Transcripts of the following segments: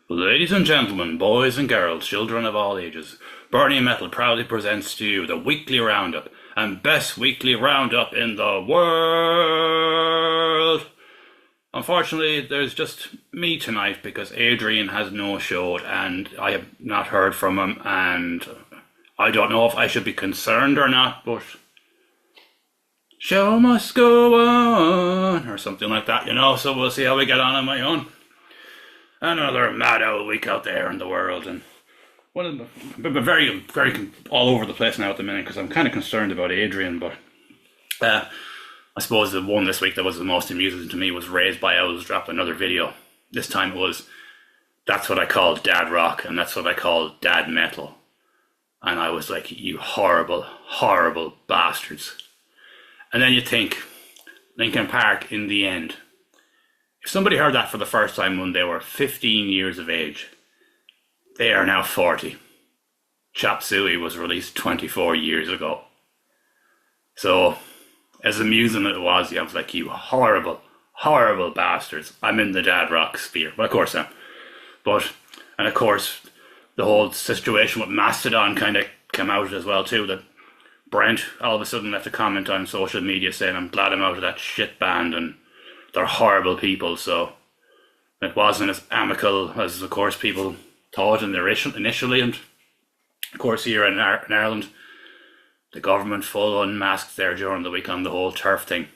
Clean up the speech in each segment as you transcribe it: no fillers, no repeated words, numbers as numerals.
Ladies and gentlemen, boys and girls, children of all ages, Burning Metal proudly presents to you the weekly roundup, and best weekly roundup in the world. Unfortunately, there's just me tonight because Adrian has no show and I have not heard from him, and I don't know if I should be concerned or not, but show must go on, or something like that, so we'll see how we get on my own. Another mad old week out there in the world, and very, very all over the place now at the minute because I'm kind of concerned about Adrian. But I suppose the one this week that was the most amusing to me was Raised by Owls dropped another video. This time it was, that's what I call dad rock, and that's what I call dad metal. And I was like, you horrible, horrible bastards. And then you think, Linkin Park in the end. If somebody heard that for the first time when they were 15 years of age, they are now 40. Chop Suey was released 24 years ago. So, as amusing as it was, I was like, you horrible, horrible bastards. I'm in the dad rock sphere. But of course I am. And of course, the whole situation with Mastodon kind of came out as well too, that Brent all of a sudden left a comment on social media saying, I'm glad I'm out of that shit band, and they're horrible people. So it wasn't as amicable as, of course, people thought initially. And of course, here in Ireland, the government full unmasked there during the week on the whole turf thing.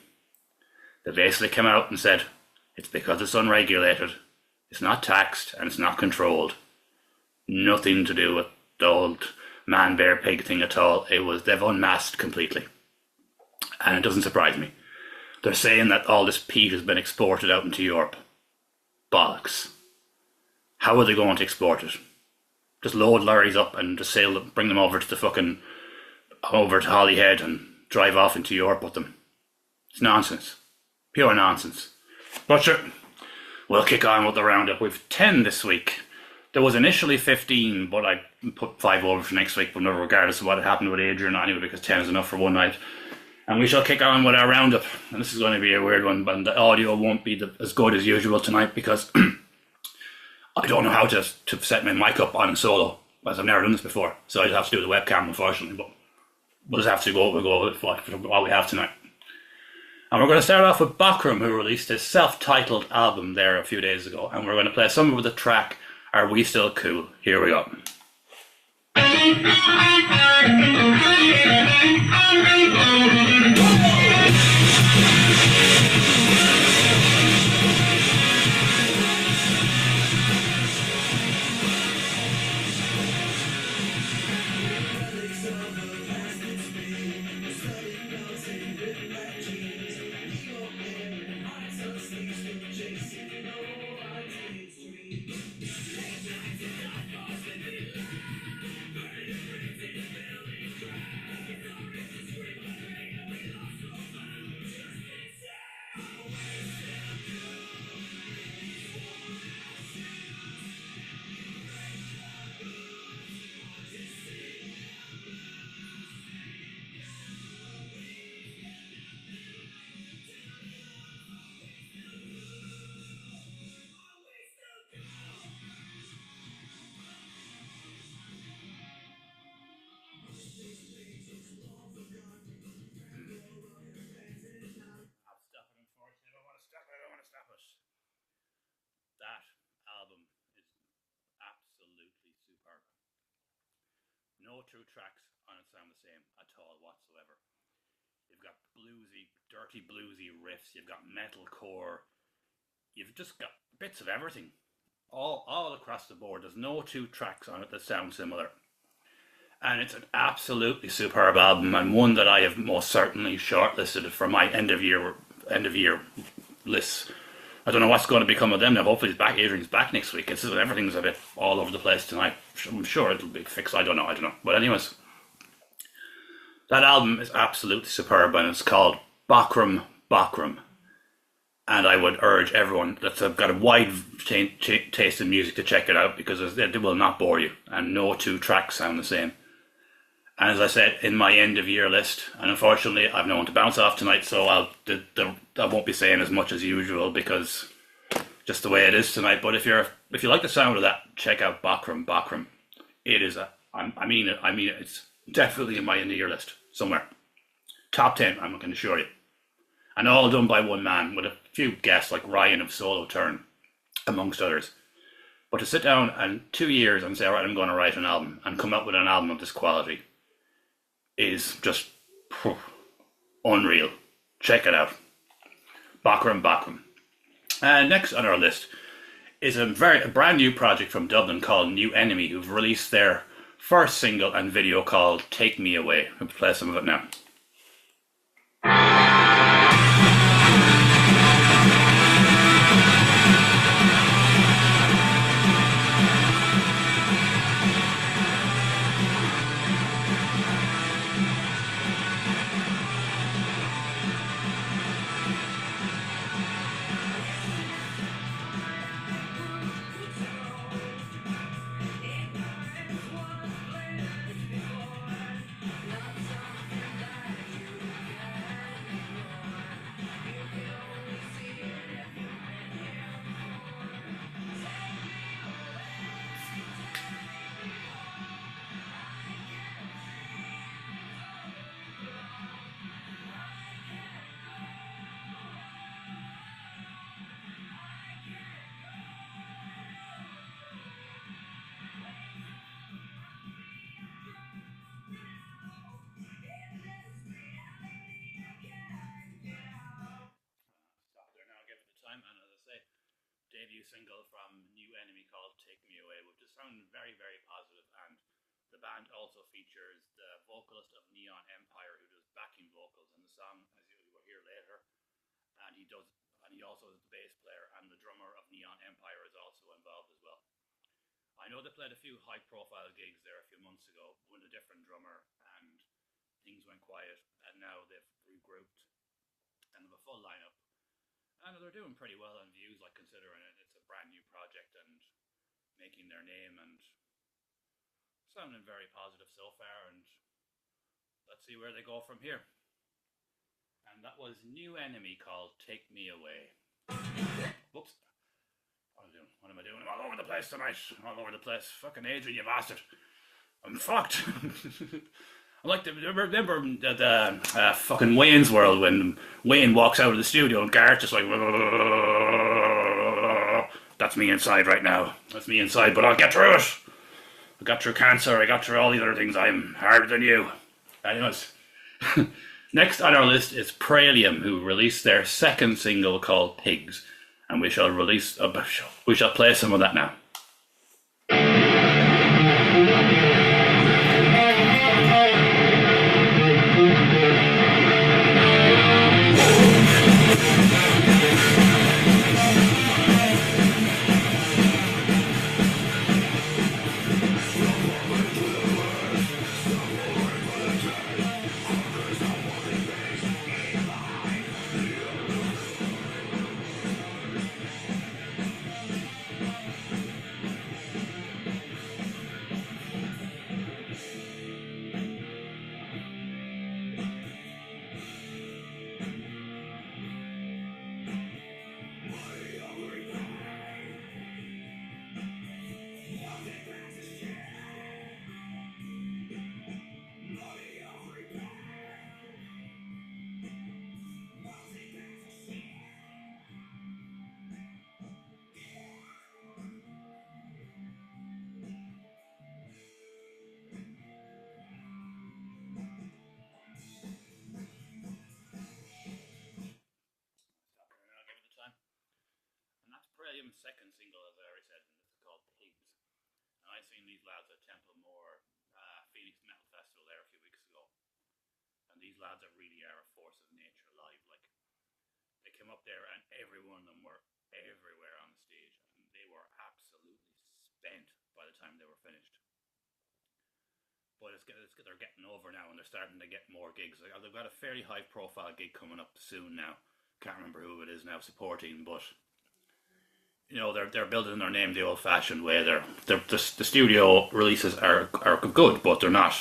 They basically came out and said, it's because it's unregulated, it's not taxed, and it's not controlled. Nothing to do with the old man, bear, pig thing at all. They've unmasked completely. And it doesn't surprise me. They're saying that all this peat has been exported out into Europe. Bollocks. How are they going to export it? Just load lorries up and just bring them over to Holyhead and drive off into Europe with them. It's nonsense. Pure nonsense. But sure, we'll kick on with the roundup. We've 10 this week. There was initially 15, but I put 5 over for next week, but no, regardless of what had happened with Adrian anyway, because 10 is enough for one night. And we shall kick on with our roundup. And this is going to be a weird one, but the audio won't be as good as usual tonight because I don't know how to set my mic up on solo, as I've never done this before. So I just have to do the webcam, unfortunately. But we'll just have to go with what we have tonight. And we're going to start off with Bakram, who released his self-titled album there a few days ago. And we're going to play some of the track, Are We Still Cool? Here we go. That album is absolutely superb. No two tracks on it sound the same at all whatsoever. You've got bluesy, dirty bluesy riffs, you've got metalcore, you've just got bits of everything. All across the board. There's no two tracks on it that sound similar. And it's an absolutely superb album, and one that I have most certainly shortlisted for my end of year lists. I don't know what's going to become of them now. Hopefully Adrian's back next week. Everything's a bit all over the place tonight. I'm sure it'll be fixed. I don't know. But anyways, that album is absolutely superb, and it's called Bakram. And I would urge everyone that's got a wide taste in music to check it out, because it will not bore you, and no two tracks sound the same. And as I said, in my end of year list, and unfortunately I've no one to bounce off tonight, so I won't be saying as much as usual, because just the way it is tonight. But if you like the sound of that, check out Bakram. Bakram. It is I mean it. I mean it. It's definitely in my end of year list somewhere. Top 10. I'm not going to assure you. And all done by one man with a few guests like Ryan of Solo Turn, amongst others. But to sit down and 2 years and say, all right, I'm going to write an album and come up with an album of this quality is just unreal. Check it out. Bakram Bakram. Next on our list is a brand new project from Dublin called New Enemy, who've released their first single and video called Take Me Away. I'll play some of it now. And as I say, debut single from New Enemy called Take Me Away, which is sounding very, very positive. And the band also features the vocalist of Neon Empire, who does backing vocals in the song, as you will hear later. And he also is the bass player, and the drummer of Neon Empire is also involved as well. I know they played a few high-profile gigs there a few months ago with a different drummer, and things went quiet. And now they've regrouped and have a full lineup. And they're doing pretty well on views, like considering it's a brand new project and making their name and sounding very positive so far. And let's see where they go from here. And that was New Enemy called Take Me Away. Whoops. What am I doing? What am I doing? I'm all over the place tonight. I'm all over the place. Fucking Adrian, you bastard. I'm fucked. I like to remember the fucking Wayne's World when Wayne walks out of the studio and Garth just like, that's me inside right now. That's me inside, but I'll get through it. I got through cancer. I got through all the other things. I'm harder than you. Anyways, next on our list is Pralium, who released their second single called Pigs, and we shall play some of that now. Pralium's second single, as I already said, and it's called Pigs. And I seen these lads at Templemore Phoenix Metal Festival there a few weeks ago. And these lads really are a force of nature live. Like, they came up there and every one of them were everywhere on the stage. And they were absolutely spent by the time they were finished. But they're getting over now and they're starting to get more gigs. Like, they've got a fairly high profile gig coming up soon now. Can't remember who it is now supporting, but you know, they're building their name the old-fashioned way. The studio releases are good, but they're not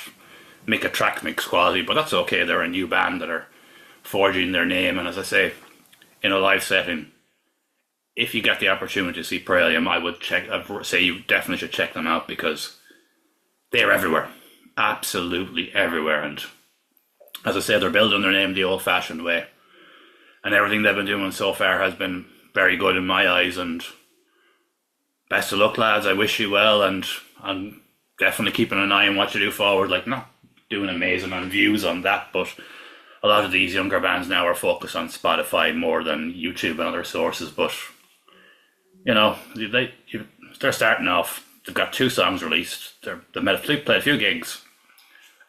make a track mix quality. But that's okay. They're a new band that are forging their name, and as I say, in a live setting, if you get the opportunity to see Paralium, I'd say you definitely should check them out because they're everywhere, absolutely everywhere. And as I said, they're building their name the old-fashioned way, and everything they've been doing so far has been very good in my eyes. And best of luck, lads. I wish you well, and I'm definitely keeping an eye on what you do forward. Like, not doing amazing on views on that, but a lot of these younger bands now are focused on Spotify more than YouTube and other sources. But you know, they're starting off. They've got 2 songs released. They've played a few gigs.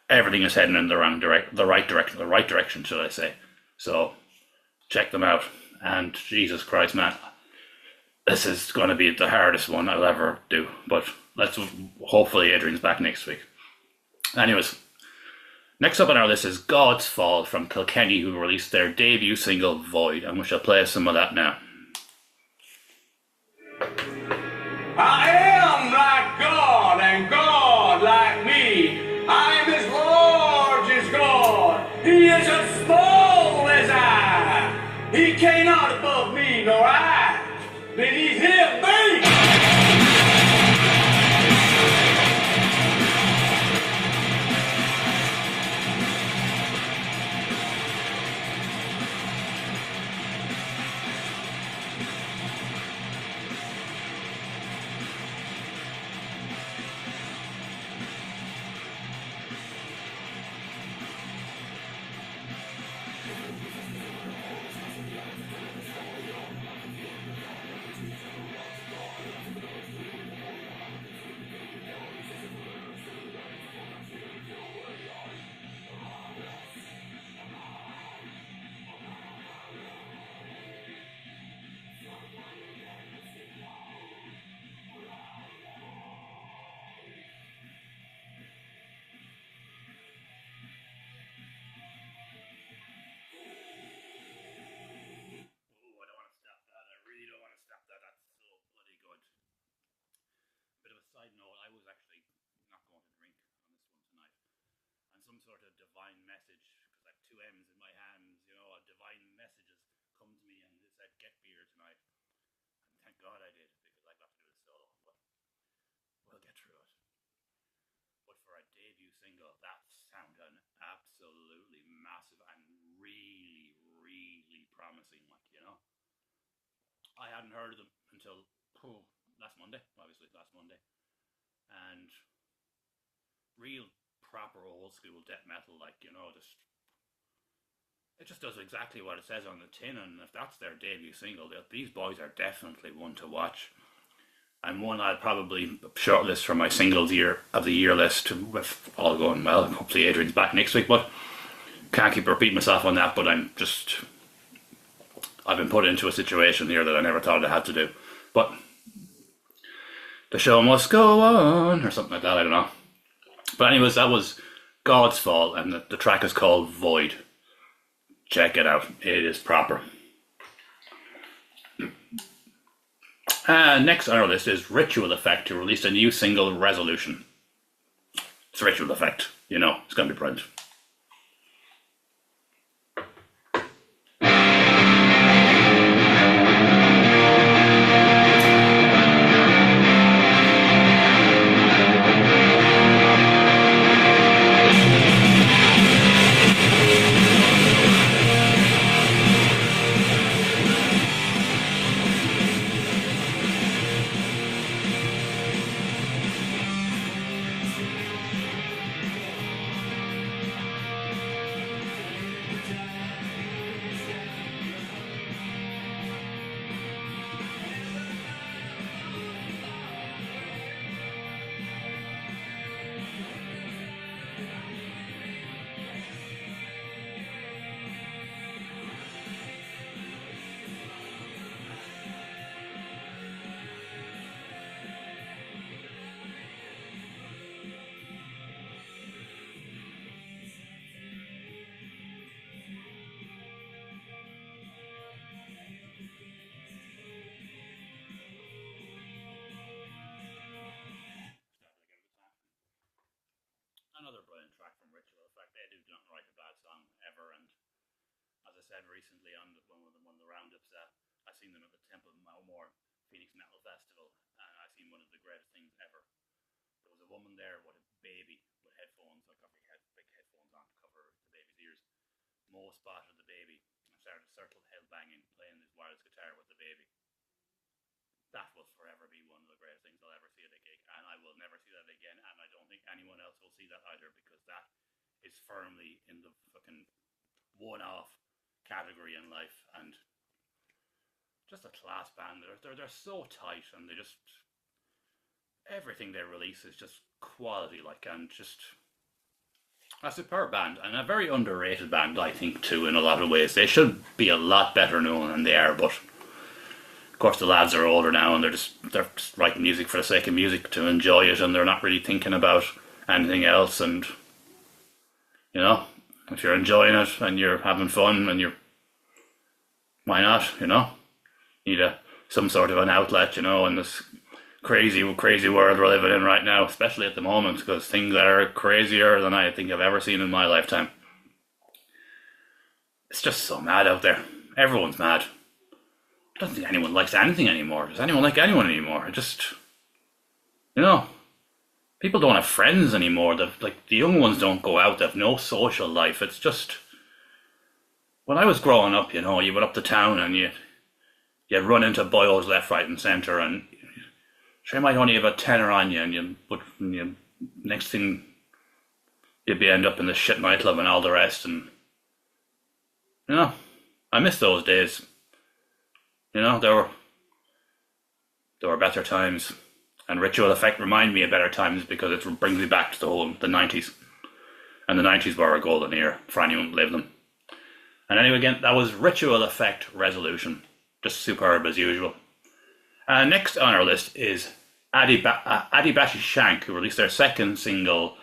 Everything is heading in the right direction, should I say? So check them out. And Jesus Christ, man, this is going to be the hardest one I'll ever do. But hopefully Adrian's back next week. Anyways, next up on our list is God's Fall from Kilkenny, who released their debut single Void, and we shall play some of that now. I am like God and God like me. I am as large as God. He is as small as I. He cannot above me nor I beneath him. Side note, I was actually not going to drink on this one tonight. And some sort of divine message, because I have 2 M's in my hands, you know, a divine message has come to me and it said, get beer tonight. And thank God I did, because I got to do it solo. But we'll get through it. But for a debut single, that sounded absolutely massive and really, really promising, like, you know. I hadn't heard of them until last Monday, obviously, last Monday. And real proper old school death metal, like, you know, it just does exactly what it says on the tin. And if that's their debut single, these boys are definitely one to watch, and one I'll probably shortlist for my singles of the year list if all going well. Hopefully Adrian's back next week, but can't keep repeating myself on that. But I've been put into a situation here that I never thought I had to do, but the show must go on, or something like that, I don't know. But anyways, that was God's Fall, and the track is called Void. Check it out, it is proper. Next on our list is Ritual Effect, who released a new single, Resolution. It's Ritual Effect, you know, it's going to be brilliant. Another brilliant track from Ritual Effect. They do not write a bad song ever, and as I said recently on one of the Roundups, I've seen them at the Temple More Phoenix Metal Festival, and I seen one of the greatest things ever. There was a woman there with a baby with headphones, like big headphones on to cover the baby's ears. Mo spotted the baby and started a circle head banging, playing his wireless guitar with the baby. That will forever be one of the greatest things I'll ever see at a gig, and I will never see that again, and I don't think anyone else will see that either, because that is firmly in the fucking one-off category in life, and just a class band. They're so tight, and they just, everything they release is just quality, like, and just a superb band, and a very underrated band, I think, too, in a lot of ways. They should be a lot better known than they are, but of course the lads are older now, and they're just writing music for the sake of music to enjoy it, and they're not really thinking about anything else. And you know, if you're enjoying it and you're having fun, and why not? You know, need some sort of an outlet, you know, in this crazy world we're living in right now, especially at the moment, because things are crazier than I think I've ever seen in my lifetime. It's just so mad out there. Everyone's mad. I don't think anyone likes anything anymore. Does anyone like anyone anymore? You know, people don't have friends anymore. The young ones don't go out. They have no social life. It's just, when I was growing up, you know, you went up to town and you run into boyos left, right, and centre, and sure, you might only have a tenner on you, and next thing you'd end up in the shit nightclub and all the rest. And you know, I miss those days. You know, there were better times, and Ritual Effect remind me of better times, because it brings me back to the 90s, and the 90s were a golden era for anyone who lived them. And anyway, again, that was Ritual Effect Resolution, just superb as usual. Next on our list is Adibashi Shank, who released their second single,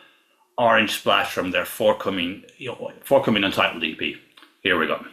Orange Splash, from their forthcoming untitled EP. Here we go.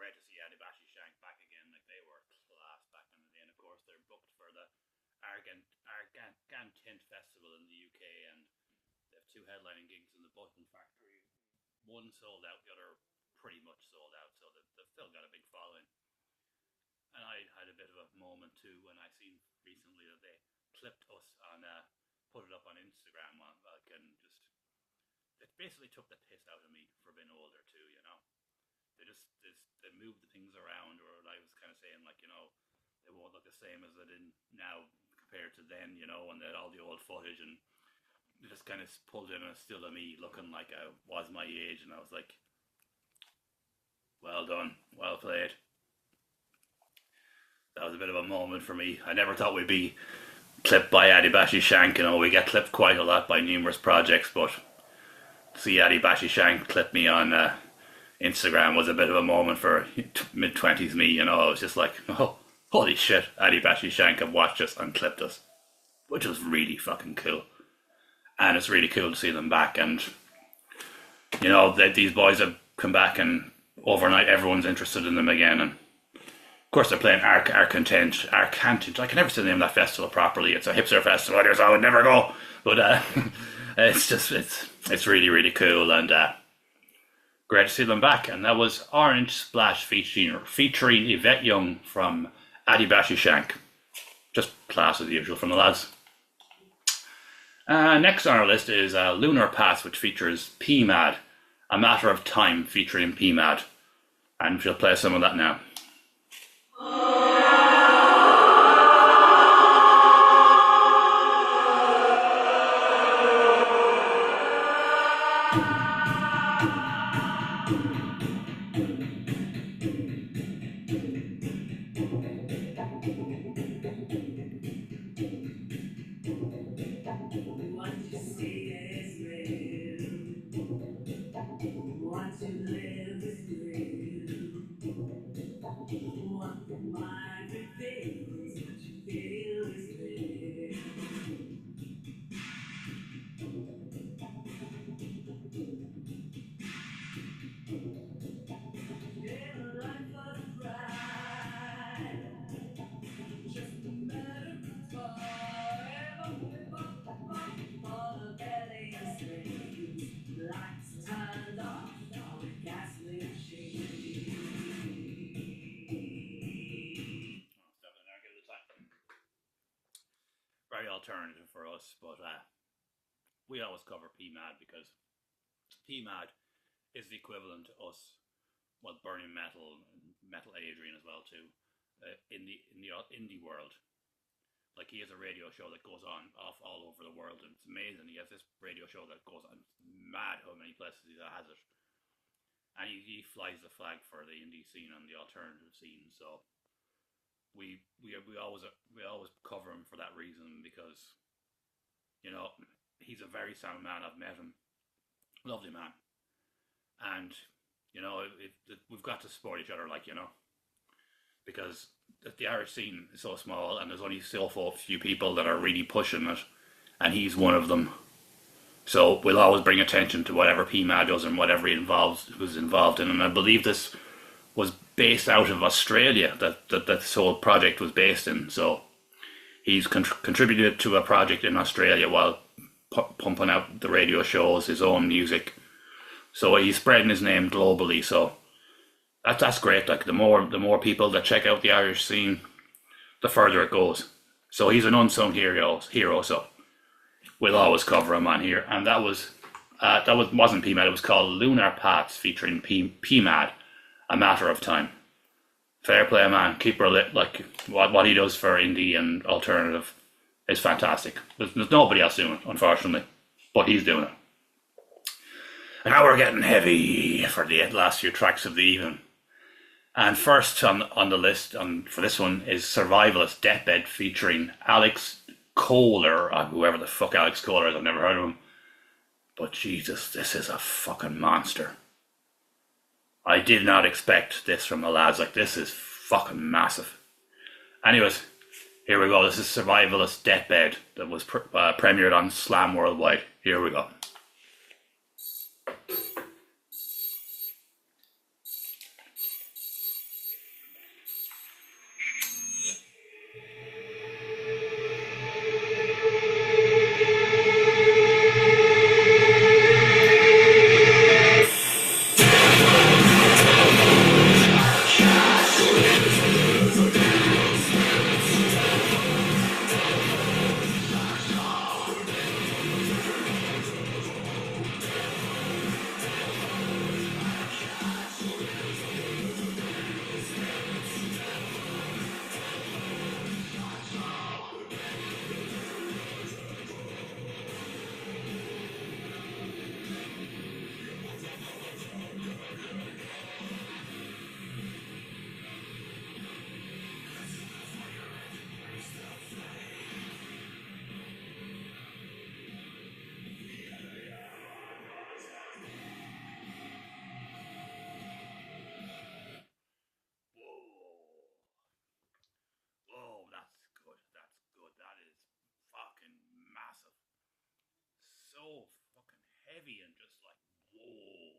Great to see Adibashi Shank back again. Like, they were class back in the day, and of course they're booked for the Argentint Festival in the UK, and they have two headlining gigs in the Button Factory. One sold out, the other pretty much sold out, so they've still got a big following. And I had a bit of a moment too when I seen recently that they clipped us on, put it up on Instagram, and just, it basically took the piss out of me for being older too, you know. They moved the things around, or I was kind of saying, like, you know, they won't look the same as they did now compared to then, you know, and they had all the old footage, and they just kind of pulled in a still of me looking like I was my age, and I was like, well done, well played. That was a bit of a moment for me. I never thought we'd be clipped by Adibashi Shank, you know. We get clipped quite a lot by numerous projects, but to see Adibashi Shank clip me on Instagram was a bit of a moment for mid-20s me, you know. I was just like, oh, holy shit, Adibashi Shank have watched us and clipped us, which was really fucking cool. And it's really cool to see them back, and you know, these boys have come back, and overnight everyone's interested in them again. And of course they're playing Argentint. I can never say the name of that festival properly. It's a hipster festival, so I would never go, but it's really, really cool, and great to see them back. And that was Orange Splash featuring Yvette Young from Adibashi Shank. Just class as usual from the lads. Next on our list is Lunar Pass, which features PMAD, A Matter of Time featuring PMAD. And we'll play some of that now. Very alternative for us, but we always cover PMAD because PMAD is the equivalent to us, well, Burning Metal and Metal Adrian as well too, in the indie world. Like, he has a radio show that goes on off all over the world, and it's amazing. He has this radio show that goes on. It's mad how many places he has it, and he flies the flag for the indie scene and the alternative scene. So we always cover him for that reason, because, you know, he's a very sound man. I've met him, lovely man, and, you know, we've got to support each other, like, you know, because the Irish scene is so small, and there's only so few people that are really pushing it, and he's one of them. So we'll always bring attention to whatever PMAD does and whatever he was involved in. And I believe this was based out of Australia, that this whole project was based in. So he's contributed to a project in Australia while pumping out the radio shows, his own music. So he's spreading his name globally. So that's great. Like, the more people that check out the Irish scene, the further it goes. So he's an unsung hero. So we'll always cover him on here. And that wasn't PMAD. It was called Lunar Paths featuring PMAD, A Matter of Time. Fair play, man. Keep her lit. Like, what he does for indie and alternative is fantastic. There's nobody else doing it, unfortunately, but he's doing it. And now we're getting heavy for the last few tracks of the evening. And first on the list for this one is Survivalist Deathbed featuring Alex Kohler, or whoever the fuck Alex Kohler is. I've never heard of him. But Jesus, this is a fucking monster. I did not expect this from the lads. Like, this is fucking massive. Anyways, here we go. This is Survivalist Deathbed that was premiered on Slam Worldwide. Here we go. Heavy and just like, whoa.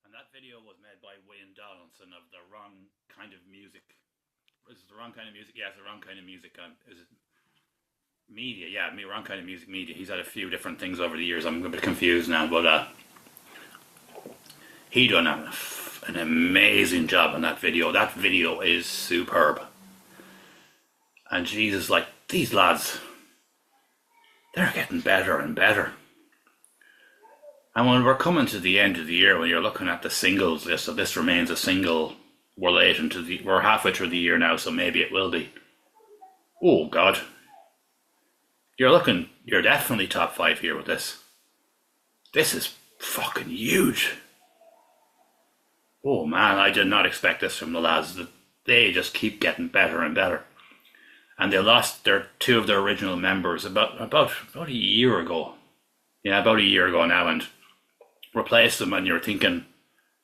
And that video was made by Wayne Donaldson of The Wrong Kind of Music. Is it The Wrong Kind of Music? Yeah, it's The Wrong Kind of Music. Is it Media? Yeah, Wrong Kind of Music Media. He's had a few different things over the years. I'm a bit confused now, but he done an amazing job on that video. That video is superb. And Jesus, like, these lads, they're getting better and better. And when we're coming to the end of the year, when you're looking at the singles list, so this remains a single. We're halfway through the year now, so maybe it will be. Oh God, you're definitely top 5 here with this. This is fucking huge. Oh man, I did not expect this from the lads. They just keep getting better and better. And they lost two of their original members about a year ago. Yeah, about a year ago now, and replaced them. And you're thinking,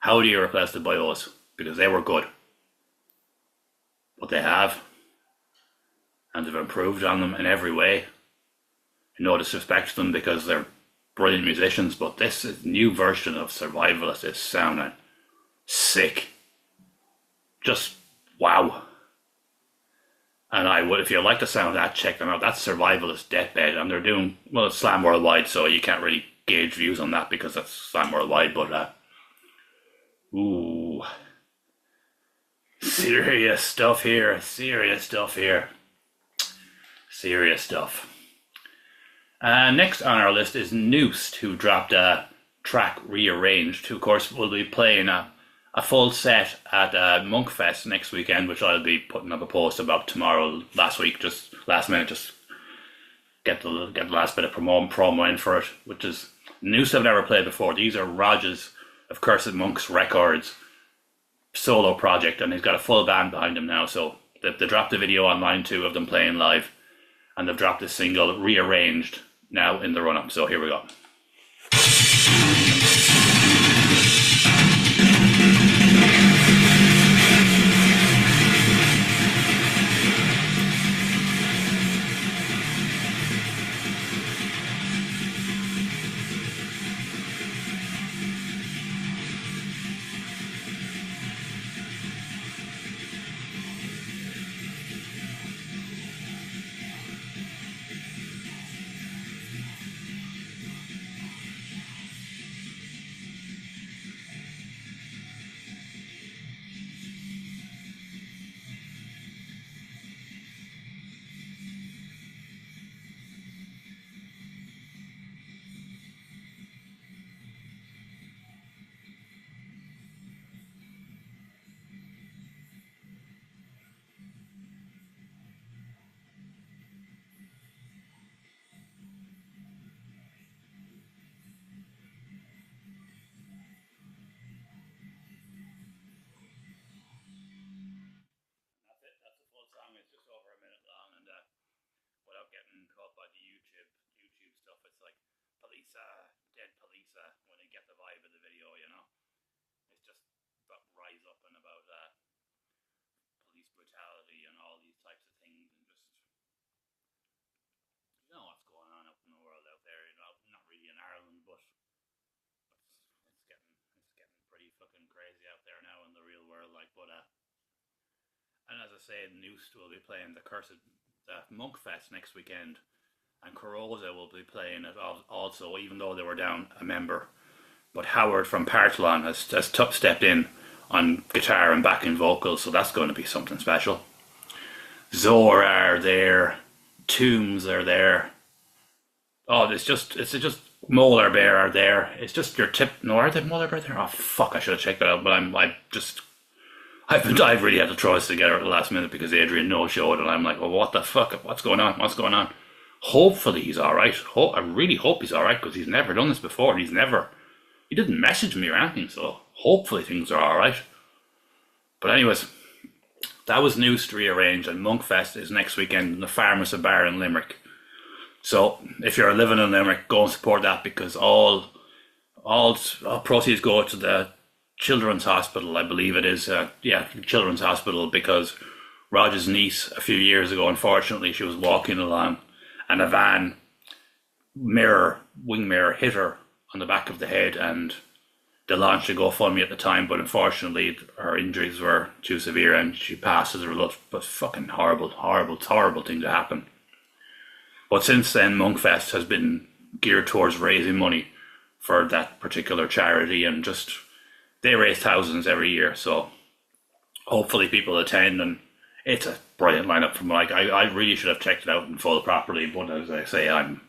how do you replace the Bios? Because they were good, but they have, and they've improved on them in every way. No disrespect to them because they're brilliant musicians, but this new version of Survivalist is sounding sick. Just wow. And if you like the sound of that, check them out. That's Survivalist Deathbed, and they're doing, well, it's Slam Worldwide, so you can't really gauge views on that because that's Slam Worldwide, but ooh, serious stuff here. Next on our list is Noosed, who dropped a track Rearranged, who of course will be playing a full set at Monkfest next weekend, which I'll be putting up a post about tomorrow. Last minute, just get the last bit of promo in for it, which is Noosed I've never played before. These are Rogers of Cursed Monks Records solo project, and he's got a full band behind him now, so they dropped a video online too of them playing live, and they've dropped this single Rearranged now in the run-up, so here we go. It's just over a minute long, and without getting caught by the YouTube stuff, it's like dead Polisa, when you get the vibe of the video, you know. It's just about rise up and about police brutality and all these types of things, and just, you know what's going on up in the world out there, you know, not really in Ireland, but it's getting pretty fucking crazy out there now in the real world, like, but and as I say, Noosed will be playing the Monkfest next weekend, and Corrosa will be playing it also, even though they were down a member. But Howard from Partholon has stepped in on guitar and backing vocals, so that's going to be something special. Zor are there, Tombs are there. Oh, it's just Molar Bear are there. It's just your tip. No, are they Molar Bear there? Oh fuck, I should have checked that out. But I've really had to throw this together at the last minute because Adrian no-showed, and I'm like, well, what the fuck? What's going on? Hopefully he's alright. I really hope he's alright, because he's never done this before. He didn't message me or anything, so hopefully things are alright. But anyways, that was Noosed Rearranged, and Monkfest is next weekend in the Farmers Bar in Limerick. So if you're living in Limerick, go and support that, because all proceeds go to the Children's Hospital, I believe it is. Children's Hospital, because Roger's niece, a few years ago, unfortunately, she was walking along and a van wing mirror hit her on the back of the head, and they launched a GoFundMe at the time, but unfortunately her injuries were too severe and she passed as a result. But fucking horrible thing to happen. But since then, Monkfest has been geared towards raising money for that particular charity, and just they raise thousands every year, so hopefully people attend, and it's a brilliant lineup from I really should have checked it out in full properly, but as I say, I'm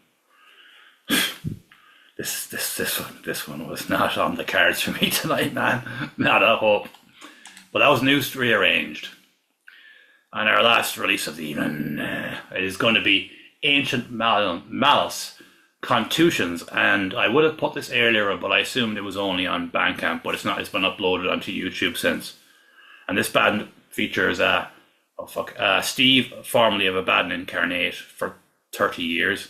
This one was not on the cards for me tonight, man. Not a hope. But that was Noose Rearranged. And our last release of the evening is going to be Ancient Malice Contusions, and I would have put this earlier, but I assumed it was only on Bandcamp, but it's not. It's been uploaded onto YouTube since. And this band features Steve, formerly of Abaddon Incarnate for 30 years,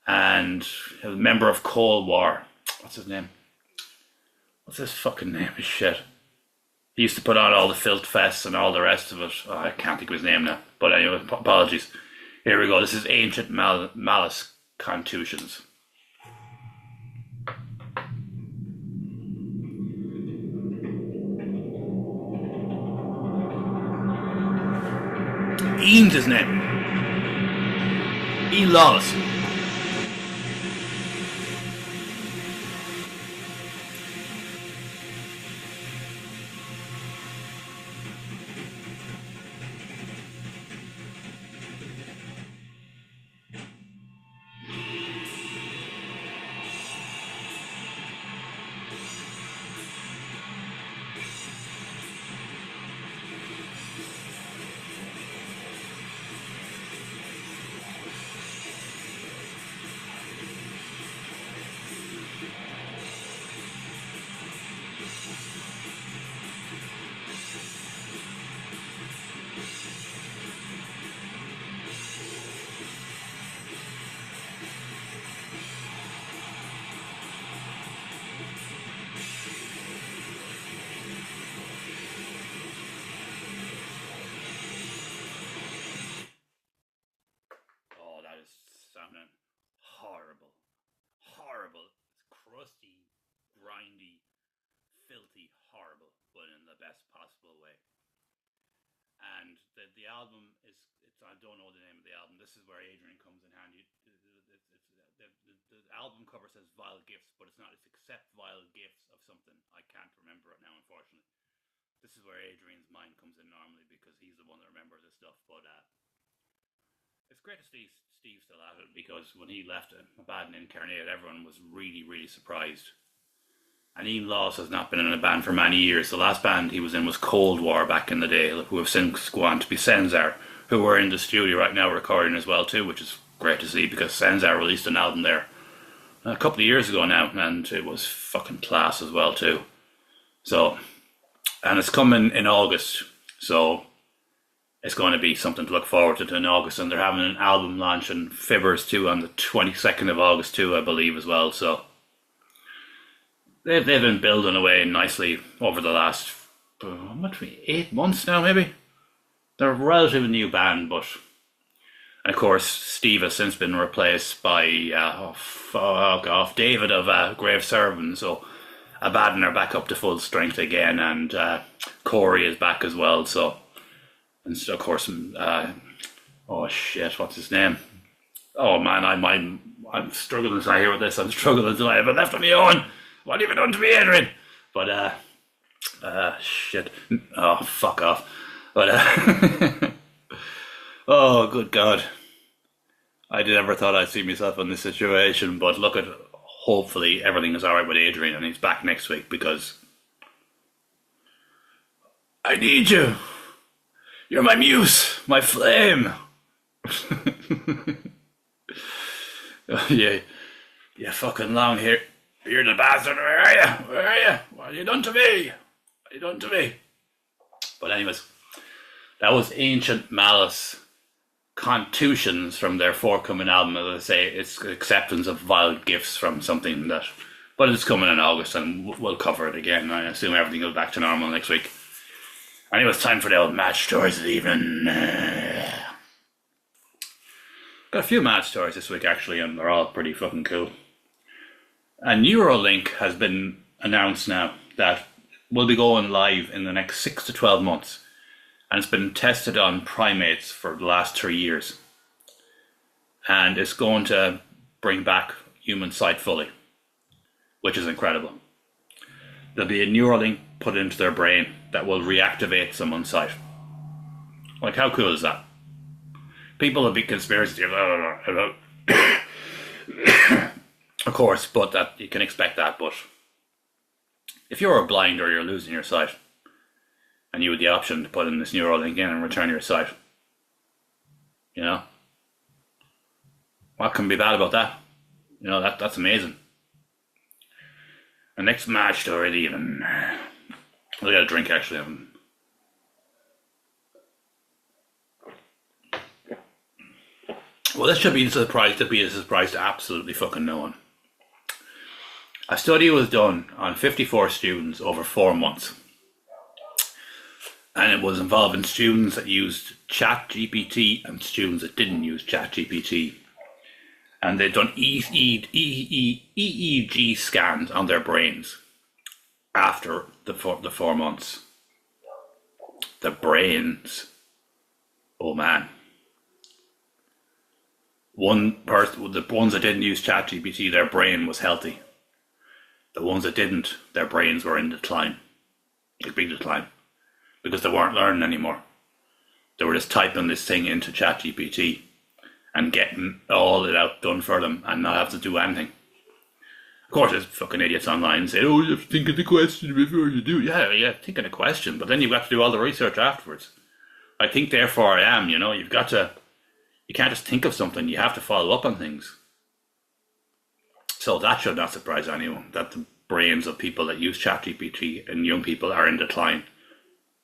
and a member of Cold War. What's his name? What's his fucking name? Shit. He used to put on all the Filth Fests and all the rest of it. Oh, I can't think of his name now. But anyway, apologies. Here we go. This is Ancient Malice Contusions. Ian's his name. Ian Lawless. Horrible. It's crusty, grindy, filthy, horrible, but in the best possible way. And the album is, I don't know the name of the album. This is where Adrian comes in handy. The album cover says Vile Gifts, but it's not. It's Accept Vile Gifts of something. I can't remember it now, unfortunately. This is where Adrian's mind comes in normally, because he's the one that remembers this stuff. But it's great to see Steve still at it, because when he left Abaddon Incarnate, everyone was really, really surprised. And Ian Lawless has not been in a band for many years. The last band he was in was Cold War back in the day, who have since gone on to be Senzar, who are in the studio right now recording as well too, which is great to see, because Senzar released an album there a couple of years ago now, and it was fucking class as well too. So, and it's coming in August, so it's going to be something to look forward to in August, and they're having an album launch in Fibbers too on the 22nd of August too, I believe, as well. So they've been building away nicely over the last 8 months now, maybe. They're a relatively new band, but, and of course Steve has since been replaced by David of Grave Servant, so Abaddon are back up to full strength again, and Corey is back as well. So, and so, of course, oh shit, what's his name? Oh man, I'm struggling tonight here with this. I'm struggling tonight. I've been left on my own. What have you done to me, Adrian? But shit. Oh, fuck off. But oh, good God. I never thought I'd see myself in this situation, but look at. Hopefully everything is alright with Adrian and he's back next week, because I need you. You're my muse, my flame. Yeah, you fucking long hair. You're the bastard. Where are you? Where are you? What have you done to me? What have you done to me? But anyways, that was Ancient Malice Contusions from their forthcoming album. As I say, it's acceptance of vile gifts from something that, but it's coming in August, and we'll cover it again. I assume everything goes back to normal next week. Anyway, it's time for the old match stories of the evening. Got a few match stories this week actually, and they're all pretty fucking cool. A Neuralink has been announced now that will be going live in the next 6 to 12 months. And it's been tested on primates for the last 3 years. And it's going to bring back human sight fully, which is incredible. There'll be a Neuralink put into their brain that will reactivate someone's sight. Like, how cool is that? People will be conspiracy theories. Of course, but that you can expect that. But if you're blind or you're losing your sight, and you had the option to put in this Neuralink in and return your sight, you know, what can be bad about that? You know, that's amazing. The next mad story, even. I got a drink actually. Well, this should be a surprise to absolutely fucking no one. A study was done on 54 students over 4 months. And it was involving students that used ChatGPT and students that didn't use ChatGPT. And they'd done EEG scans on their brains after the 4 months. The brains. Oh man. The ones that didn't use ChatGPT, their brain was healthy. The ones that didn't, their brains were in decline. Like big decline. Because they weren't learning anymore. They were just typing this thing into ChatGPT and getting all it out done for them and not have to do anything. Of course, there's fucking idiots online saying, oh, you have to think of the question before you do. Yeah, think of the question, but then you've got to do all the research afterwards. I think, therefore I am, you know, you can't just think of something, you have to follow up on things. So that should not surprise anyone, that the brains of people that use ChatGPT and young people are in decline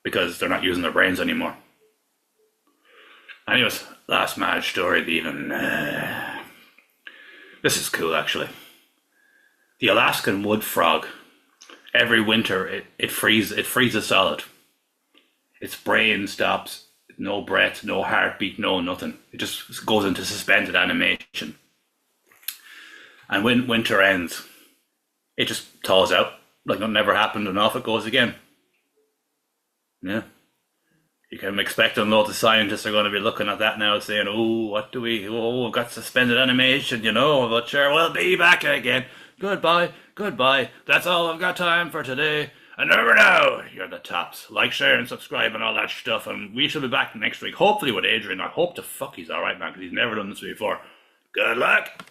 because they're not using their brains anymore. Anyways, last mad story, even. This is cool, actually. The Alaskan wood frog, every winter it freezes solid. Its brain stops, no breath, no heartbeat, no nothing. It just goes into suspended animation. And when winter ends, it just thaws out like nothing ever happened, and off it goes again. Yeah. You can expect a lot of scientists are going to be looking at that now saying, we've got suspended animation, you know, but sure, we'll be back again. Goodbye. That's all I've got time for today. And remember now, you're the tops. Like, share, and subscribe and all that stuff. And we shall be back next week, hopefully with Adrian. I hope the fuck he's alright, man, because he's never done this before. Good luck.